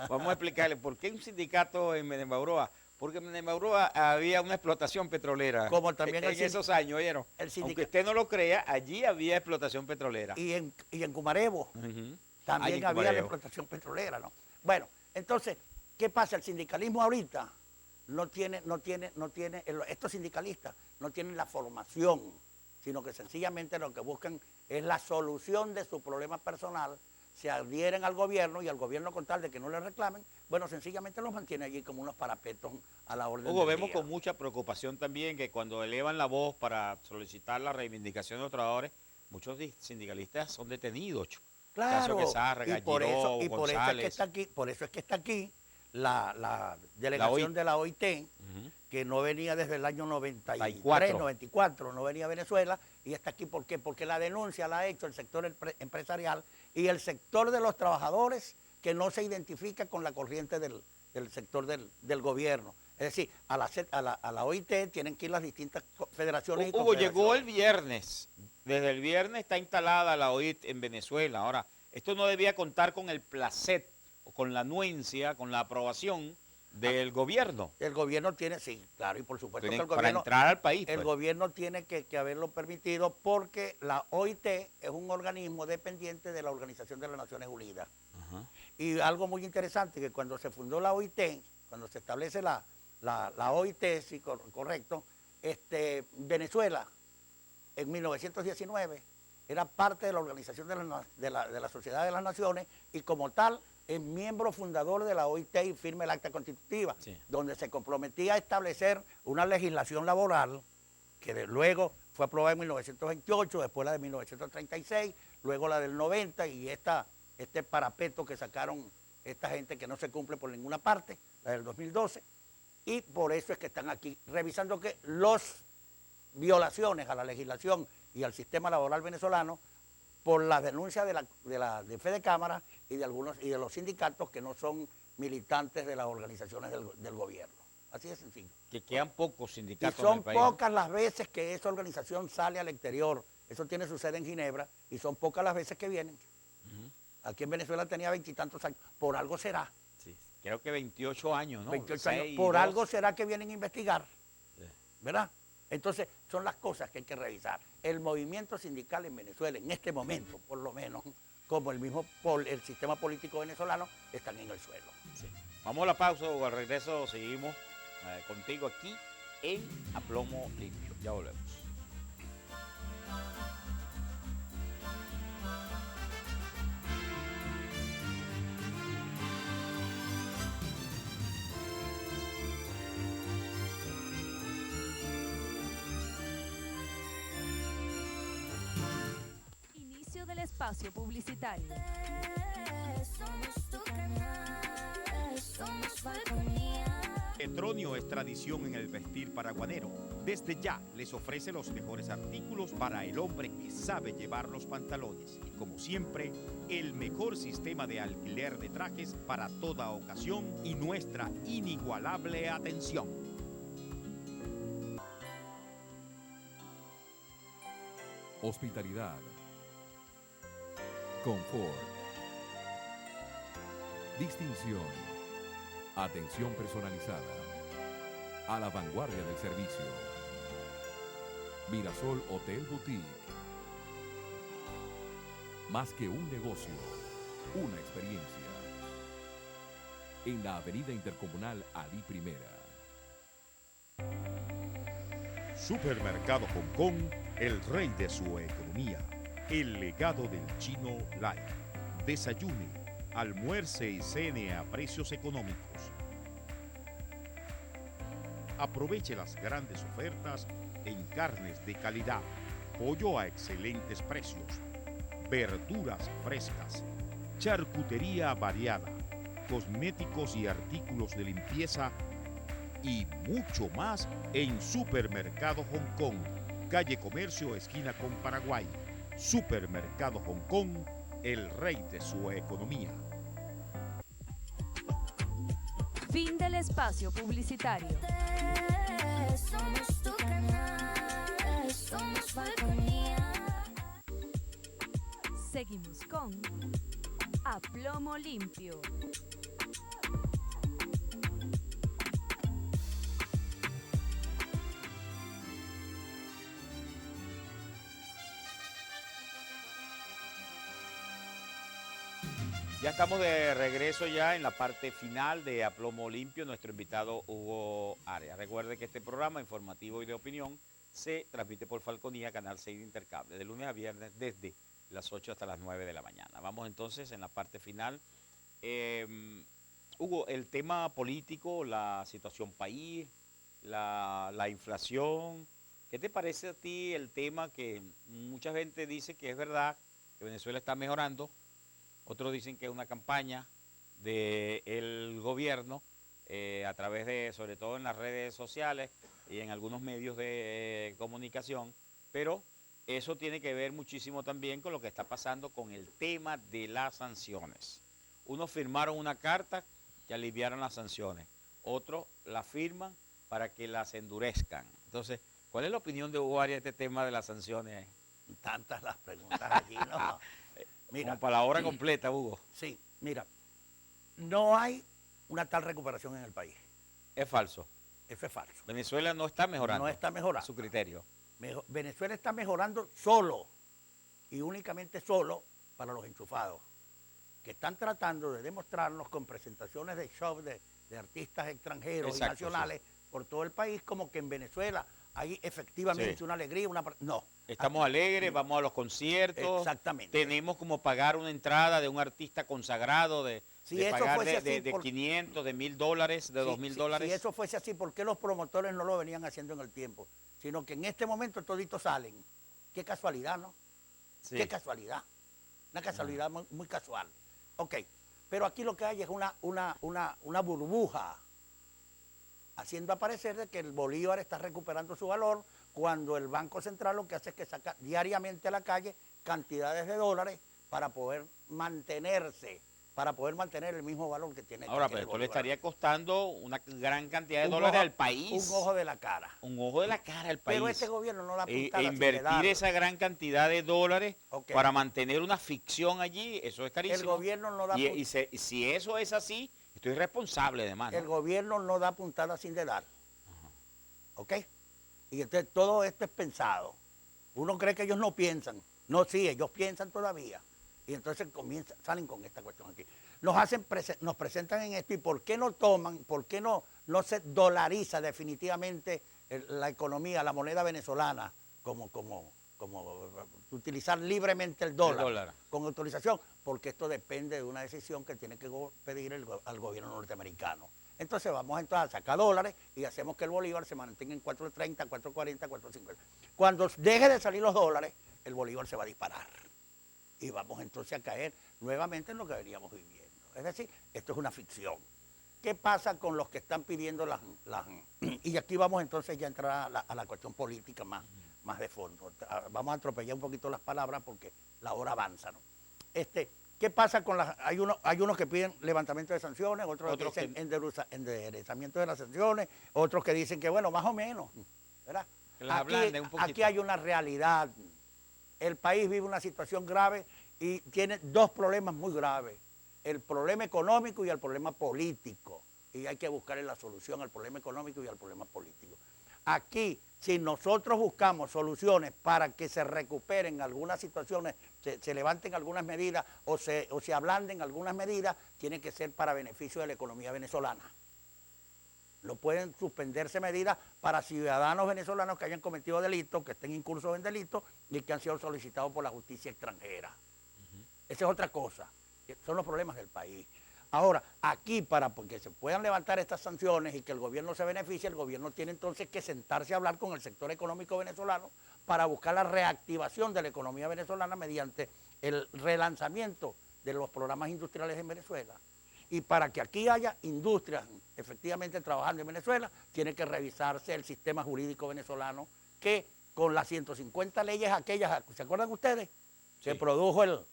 vamos a explicarle por qué un sindicato en Menemauroa. Porque en Menemauroa había una explotación petrolera. Como también en esos años, ¿oyeron? Aunque usted no lo crea, allí había explotación petrolera. Y en Cumarebo también había la explotación petrolera, ¿no? Bueno, entonces, ¿qué pasa? El sindicalismo ahorita estos sindicalistas no tienen la formación, sino que sencillamente lo que buscan es la solución de su problema personal, se adhieren al gobierno y al gobierno con tal de que no le reclamen, bueno, sencillamente los mantiene allí como unos parapetos a la orden Hugo, del vemos día. con mucha preocupación también que cuando elevan la voz para solicitar la reivindicación de los trabajadores, muchos sindicalistas son detenidos. Claro, Quesada, y por eso es González. que está aquí la delegación de la OIT, que no venía desde el año 93, 94, no venía a Venezuela, y está aquí, ¿por qué? Porque la denuncia la ha hecho el sector empresarial y el sector de los trabajadores que no se identifica con la corriente del sector del gobierno. Es decir, a la OIT tienen que ir las distintas federaciones y Hugo, confederaciones. llegó el viernes. Desde el viernes está instalada la OIT en Venezuela. Ahora, esto no debía contar con el placet o con la anuencia, con la aprobación del gobierno. El gobierno tiene, sí, claro, y por supuesto que el Para gobierno, entrar al país. el pues. gobierno tiene que haberlo permitido porque la OIT es un organismo dependiente de la Organización de las Naciones Unidas. Ajá. Y algo muy interesante, que cuando se fundó la OIT, cuando se establece la OIT, sí, correcto, Venezuela en 1919 era parte de la Organización de la Sociedad de las Naciones y como tal es miembro fundador de la OIT y firma el acta constitutiva, Sí. donde se comprometía a establecer una legislación laboral que luego fue aprobada en 1928, después la de 1936, luego la del 90 y este parapeto que sacaron esta gente que no se cumple por ninguna parte, la del 2012, y por eso es que están aquí revisando que las violaciones a la legislación y al sistema laboral venezolano por las denuncias de Fede Cámara y de los sindicatos que no son militantes de las organizaciones del gobierno. Así de sencillo. Que quedan pocos Y sindicatos en son el país. ¿no? pocas las veces que esa organización sale al exterior. Eso tiene su sede en Ginebra y son pocas las veces que vienen. Ujú. Aquí en Venezuela tenía 20 y tantos años. Por algo será. Sí, creo que 28 años, ¿no? 28 años. 6, Por 2. algo será que vienen a investigar. Sí. ¿Verdad? Entonces, son las cosas que hay que revisar. El movimiento sindical en Venezuela, en este momento, por lo menos, como el sistema político venezolano, están en el suelo. Sí. Vamos a la pausa o al regreso seguimos contigo aquí en A Plomo Limpio. Ya volvemos. Inicio del espacio publicitario. Somos tu canal, somos Falconía. Petronio es tradición en el vestir paraguanero. Desde ya les ofrece los mejores artículos para el hombre que sabe llevar los pantalones. Y como siempre, el mejor sistema de alquiler de trajes para toda ocasión y nuestra inigualable atención. Hospitalidad, confort, distinción, atención personalizada, a la vanguardia del servicio. Mirasol Hotel Boutique. Más que un negocio, una experiencia. En la Avenida Intercomunal Ali Primera. Supermercado Hong Kong, el rey de su economía. El legado del chino Lai. Desayune, almuerce y cene a precios económicos. Aproveche las grandes ofertas en carnes de calidad, pollo a excelentes precios, verduras frescas, charcutería variada, cosméticos y artículos de limpieza y mucho más en Supermercado Hong Kong, calle Comercio, esquina con Paraguay. Supermercado Hong Kong, el rey de su economía. Fin del espacio publicitario. Somos tu canal, somos Falconía. Seguimos con A Plomo Limpio. Ya estamos de regreso ya en la parte final de A Plomo Limpio, nuestro invitado Hugo Arias. Recuerde que este programa informativo y de opinión se transmite por Falconía, Canal 6 de Intercable, de lunes a viernes desde las 8 hasta las 9 de la mañana. Vamos entonces en la parte final. Hugo, el tema político, la situación país, la inflación, ¿qué te parece a ti el tema que mucha gente dice que es verdad, que Venezuela está mejorando? Otros dicen que es una campaña del gobierno a través de, sobre todo en las redes sociales y en algunos medios de comunicación, pero eso tiene que ver muchísimo también con lo que está pasando con el tema de las sanciones. Unos firmaron una carta que aliviaron las sanciones, otros la firman para que las endurezcan. Entonces, ¿cuál es la opinión de Hugo Arias de este tema de las sanciones? Tantas las preguntas allí, ¿no? Mira, Como para la hora completa, Hugo. sí, mira, no hay una tal recuperación en el país. Es falso. Eso es falso. Venezuela no está mejorando. No está mejorando. A su criterio. Venezuela está mejorando solo y únicamente solo para los enchufados, que están tratando de demostrarnos con presentaciones de show de artistas extranjeros y nacionales por todo el país, como que en Venezuela hay efectivamente una alegría, no. Estamos alegres, vamos a los conciertos. Exactamente. Tenemos como pagar una entrada de un artista consagrado de pagar de 500, de $1,000, de $2,000. Si eso fuese así, ¿por qué los promotores no lo venían haciendo en el tiempo? Sino que en este momento toditos salen. Qué casualidad, ¿no? Sí. Qué casualidad. Una casualidad muy, muy casual. Ok, pero aquí lo que hay es una burbuja haciendo aparecer de que el bolívar está recuperando su valor cuando el Banco Central lo que hace es que saca diariamente a la calle cantidades de dólares para poder mantenerse, para poder mantener el mismo valor que tiene. Ahora, pero esto le estaría costando una gran cantidad de dólares al país. Un ojo de la cara. Un ojo de la cara al país. Pero este gobierno no la apunta. Invertir esa gran cantidad de dólares para mantener una ficción allí, eso es carísimo. El gobierno no da y si eso es así, estoy responsable además, ¿no? El gobierno no da puntada sin dedal. ¿Ok? Y entonces todo esto es pensado. Uno cree que ellos no piensan. No, sí, ellos piensan todavía. Y entonces salen con esta cuestión aquí. Nos presentan en esto y ¿por qué no toman, por qué no se dolariza definitivamente la economía, la moneda venezolana, como utilizar libremente el dólar con autorización? Porque esto depende de una decisión que tiene que pedir al gobierno norteamericano. Entonces vamos a sacar dólares y hacemos que el bolívar se mantenga en 4.30, 4.40, 4.50. Cuando deje de salir los dólares, el bolívar se va a disparar. Y vamos entonces a caer nuevamente en lo que veníamos viviendo. Es decir, esto es una ficción. ¿Qué pasa con los que están pidiendo y aquí vamos entonces ya a entrar a la cuestión política más de fondo. Vamos a atropellar un poquito las palabras porque la hora avanza, ¿no? ¿Qué pasa con hay unos que piden levantamiento de sanciones, otros que dicen enderezamiento de las sanciones, otros que dicen que bueno, más o menos, ¿verdad? Aquí hay una realidad. El país vive una situación grave y tiene dos problemas muy graves. El problema económico y el problema político. Y hay que buscar la solución al problema económico y al problema político. Aquí, si nosotros buscamos soluciones para que se recuperen algunas situaciones, se levanten algunas medidas o se ablanden algunas medidas, tiene que ser para beneficio de la economía venezolana. No pueden suspenderse medidas para ciudadanos venezolanos que hayan cometido delitos, que estén incursos en delitos y que han sido solicitados por la justicia extranjera. Esa es otra cosa. Son los problemas del país. Ahora, aquí porque se puedan levantar estas sanciones y que el gobierno se beneficie, el gobierno tiene entonces que sentarse a hablar con el sector económico venezolano para buscar la reactivación de la economía venezolana mediante el relanzamiento de los programas industriales en Venezuela. Y para que aquí haya industrias efectivamente trabajando en Venezuela, tiene que revisarse el sistema jurídico venezolano que con las 150 leyes aquellas, ¿se acuerdan ustedes? Sí. Se produjo el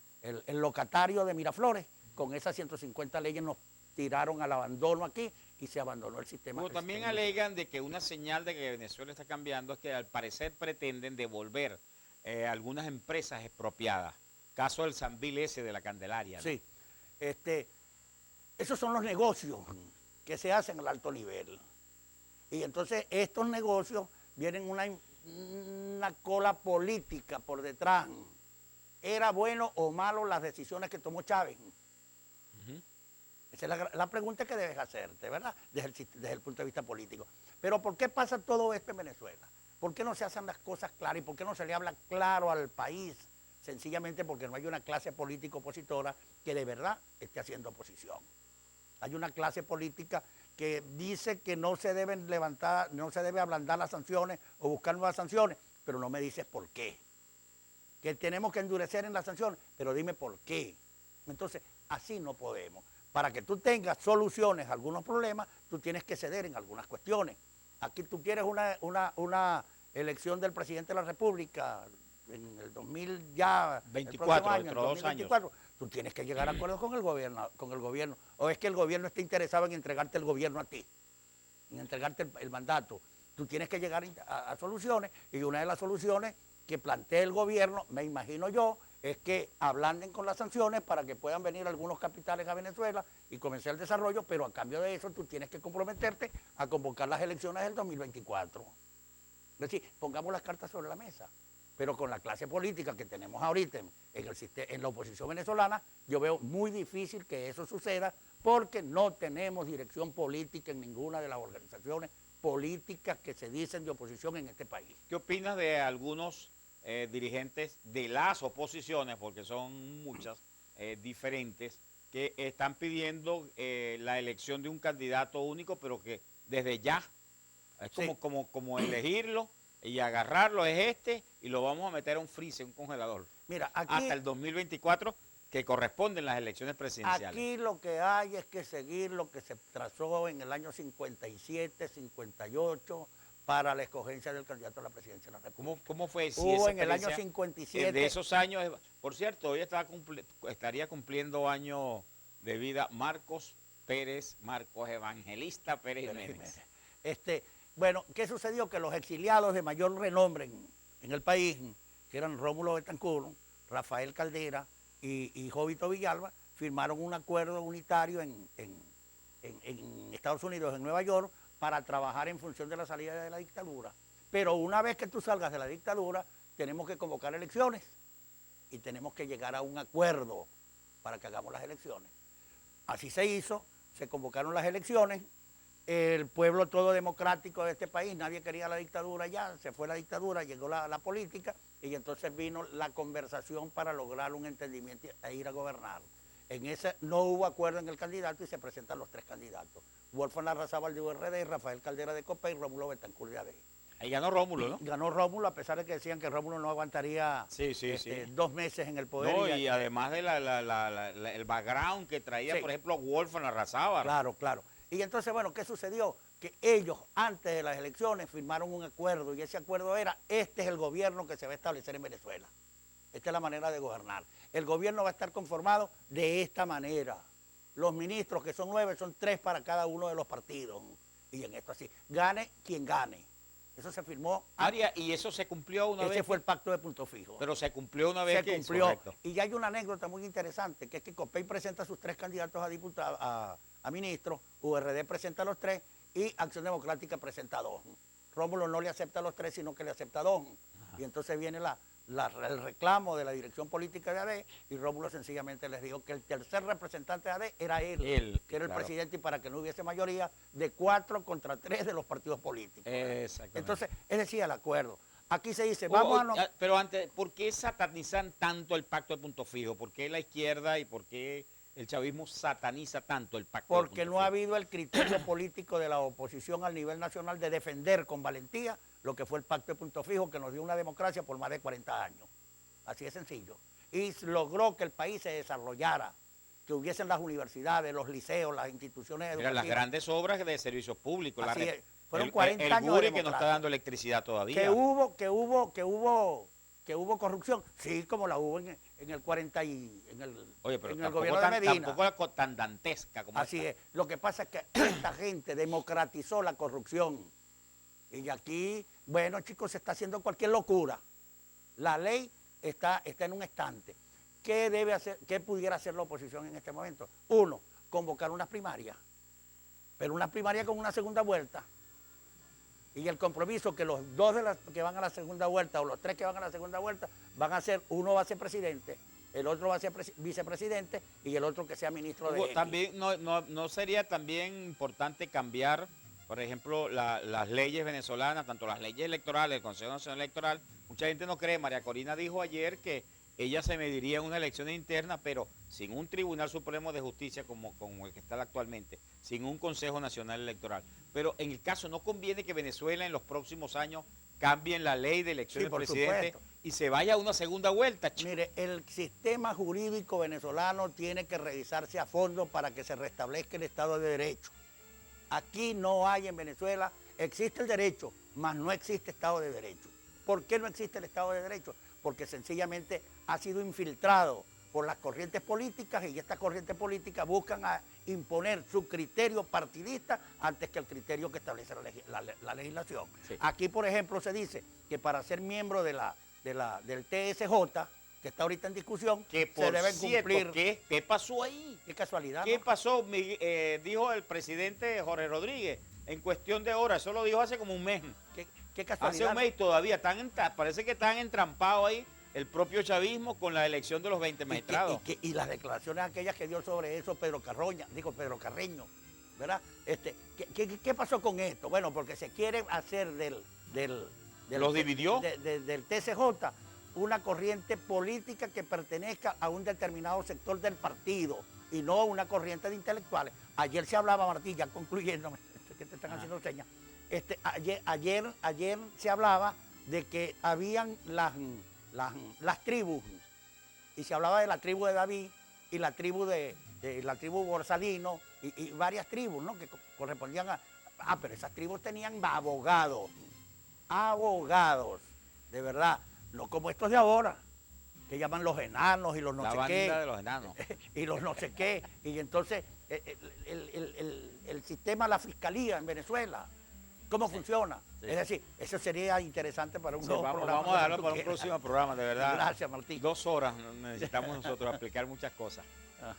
locatario de Miraflores. Con esas 150 leyes nos tiraron al abandono aquí y se abandonó el sistema. Pero también alegan de que una señal de que Venezuela está cambiando es que al parecer pretenden devolver algunas empresas expropiadas. Caso del Sambil S de la Candelaria, ¿no? Sí. Esos son los negocios que se hacen al alto nivel. Y entonces estos negocios vienen una cola política por detrás. ¿Era bueno o malo las decisiones que tomó Chávez? Esa es la pregunta que debes hacerte, ¿verdad? Desde el punto de vista político. Pero ¿por qué pasa todo esto en Venezuela? ¿Por qué no se hacen las cosas claras y por qué no se le habla claro al país? Sencillamente porque no hay una clase política opositora que de verdad esté haciendo oposición. Hay una clase política que dice que no se deben levantar, no se debe ablandar las sanciones o buscar nuevas sanciones, pero no me dices por qué. Que tenemos que endurecer en las sanciones, pero dime por qué. Entonces, así no podemos. Para que tú tengas soluciones a algunos problemas, tú tienes que ceder en algunas cuestiones. Aquí tú quieres una elección del presidente de la República en el 2024, año, dentro de 2 años. Tú tienes que llegar a acuerdos con el gobierno. O es que el gobierno está interesado en entregarte el gobierno a ti, en entregarte el mandato. Tú tienes que llegar a soluciones y una de las soluciones que plantea el gobierno, me imagino yo, es que ablanden con las sanciones para que puedan venir algunos capitales a Venezuela y comenzar el desarrollo, pero a cambio de eso tú tienes que comprometerte a convocar las elecciones del 2024. Es decir, pongamos las cartas sobre la mesa. Pero con la clase política que tenemos ahorita en la oposición venezolana, yo veo muy difícil que eso suceda porque no tenemos dirección política en ninguna de las organizaciones políticas que se dicen de oposición en este país. ¿Qué opinas de algunos dirigentes de las oposiciones, porque son muchas, diferentes, que están pidiendo la elección de un candidato único, pero que desde ya es como elegirlo y agarrarlo es este y lo vamos a meter a un freezer, un congelador? Mira, aquí, hasta el 2024, que corresponden las elecciones presidenciales. Aquí lo que hay es que seguir lo que se trazó en el año 57, 58 para la escogencia del candidato a la presidencia de la República. ¿Cómo fue? Si Hubo esa en el año experiencia, 57. de esos años, por cierto, hoy estaría cumpliendo año de vida Marcos Evangelista Pérez Jiménez. Bueno, ¿qué sucedió? Que los exiliados de mayor renombre en el país, que eran Rómulo Betancourt, Rafael Caldera y Jovito Villalba, firmaron un acuerdo unitario en Estados Unidos, en Nueva York, para trabajar en función de la salida de la dictadura. Pero una vez que tú salgas de la dictadura, tenemos que convocar elecciones y tenemos que llegar a un acuerdo para que hagamos las elecciones. Así se hizo, se convocaron las elecciones, el pueblo todo democrático de este país, nadie quería la dictadura ya, se fue la dictadura, llegó la política y entonces vino la conversación para lograr un entendimiento e ir a gobernar. En ese no hubo acuerdo en el candidato y se presentan los tres candidatos. Wolfgang Larrazábal de URD, Rafael Caldera de COPEI y Rómulo Betancourt de AD. Ahí ganó Rómulo, ¿no? Ganó Rómulo, a pesar de que decían que Rómulo no aguantaría 2 meses en el poder. No, y además de el background que traía, por ejemplo, Wolfgang Larrazábal. Claro. Y entonces, bueno, ¿qué sucedió? Que ellos, antes de las elecciones, firmaron un acuerdo y ese acuerdo era, este es el gobierno que se va a establecer en Venezuela. Esta es la manera de gobernar. El gobierno va a estar conformado de esta manera. Los ministros, que son 9, son 3 para cada uno de los partidos. Y en esto así, gane quien gane. Eso se firmó. Aria, y eso se cumplió una vez. Ese fue el pacto de punto fijo. Pero se cumplió una vez. Se cumplió. Y ya hay una anécdota muy interesante, que es que COPEI presenta a sus 3 candidatos a diputados, a ministros, URD presenta a los 3 y Acción Democrática presenta a 2. Rómulo no le acepta a los 3, sino que le acepta a 2. Y entonces viene el reclamo de la dirección política de AD y Rómulo sencillamente les dijo que el tercer representante de AD era él que era el presidente, y para que no hubiese mayoría de 4 contra 3 de los partidos políticos. Exactamente. Entonces, es decir, el acuerdo. Aquí se dice, pero antes, ¿por qué satanizan tanto el pacto de punto fijo? ¿Por qué la izquierda y por qué el chavismo sataniza tanto el pacto de punto fijo? Porque no ha habido el criterio político de la oposición al nivel nacional de defender con valentía lo que fue el pacto de punto fijo, que nos dio una democracia por más de 40 años. Así de sencillo. Y logró que el país se desarrollara, que hubiesen las universidades, los liceos, las instituciones educativas. Las grandes obras de servicios públicos. Así es. Fueron 40 años de que no está dando electricidad todavía. Que hubo corrupción. Sí, como la hubo en el 40 y en el gobierno de Medina. Tampoco tan dantesca como así es. Lo que pasa es que esta gente democratizó la corrupción. Y aquí, bueno, chicos, se está haciendo cualquier locura. La ley está en un estante. ¿Qué debe hacer, qué pudiera hacer la oposición en este momento? 1, convocar unas primarias. Pero una primaria con una segunda vuelta. Y el compromiso que los 2 que van a la segunda vuelta o los 3 que van a la segunda vuelta van a ser, uno va a ser presidente, el otro va a ser vicepresidente y el otro que sea ministro de también no sería también importante cambiar, por ejemplo, las leyes venezolanas, tanto las leyes electorales, el Consejo Nacional Electoral. Mucha gente no cree. María Corina dijo ayer que ella se mediría en una elección interna, pero sin un Tribunal Supremo de Justicia como el que está actualmente, sin un Consejo Nacional Electoral. Pero en el caso, no conviene que Venezuela en los próximos años cambien la ley de elección del presidente y se vaya a una segunda vuelta. Mire, el sistema jurídico venezolano tiene que revisarse a fondo para que se restablezca el Estado de Derecho. Aquí no hay en Venezuela, existe el derecho, mas no existe Estado de Derecho. ¿Por qué no existe el Estado de Derecho? Porque sencillamente ha sido infiltrado por las corrientes políticas y estas corrientes políticas buscan a imponer su criterio partidista antes que el criterio que establece la legislación. Sí. Aquí, por ejemplo, se dice que para ser miembro del TSJ que está ahorita en discusión, Que se por deben cierto, cumplir. ¿qué pasó ahí? Qué casualidad, ¿Qué ¿no? pasó? Dijo el presidente Jorge Rodríguez, en cuestión de horas, eso lo dijo hace como un mes. Qué Hace casualidad. un mes y todavía parece que están entrampados ahí el propio chavismo con la elección de los 20 magistrados. Y las declaraciones aquellas que dio sobre eso Pedro Carreño, ¿verdad? ¿Qué pasó con esto? Bueno, porque se quiere hacer ¿Los dividió? del TCJ una corriente política que pertenezca a un determinado sector del partido y no una corriente de intelectuales. Ayer se hablaba, Martí, ya concluyéndome, que te están haciendo señas, ayer se hablaba de que habían las tribus, y se hablaba de la tribu de David y la tribu de la tribu Borsalino y varias tribus, ¿no? Que correspondían a... pero esas tribus tenían abogados, de verdad, no como estos de ahora, que llaman los enanos y los no La sé banda qué. de los enanos. Y los no sé qué. Y entonces el sistema, la fiscalía en Venezuela, ¿cómo funciona? Sí. Es decir, eso sería interesante para un Sí, nuevo programa. vamos a darlo cuando para tú un quieras. próximo programa, de verdad. Gracias, Martín. 2 horas necesitamos nosotros explicar muchas cosas.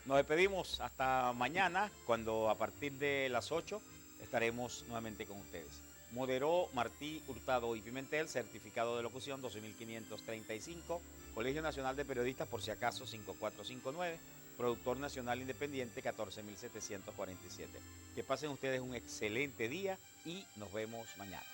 Nos despedimos hasta mañana, cuando a partir de las 8 estaremos nuevamente con ustedes. Moderó Martí Hurtado y Pimentel, certificado de locución 12.535, Colegio Nacional de Periodistas, por si acaso 5459, productor nacional independiente 14.747. Que pasen ustedes un excelente día y nos vemos mañana.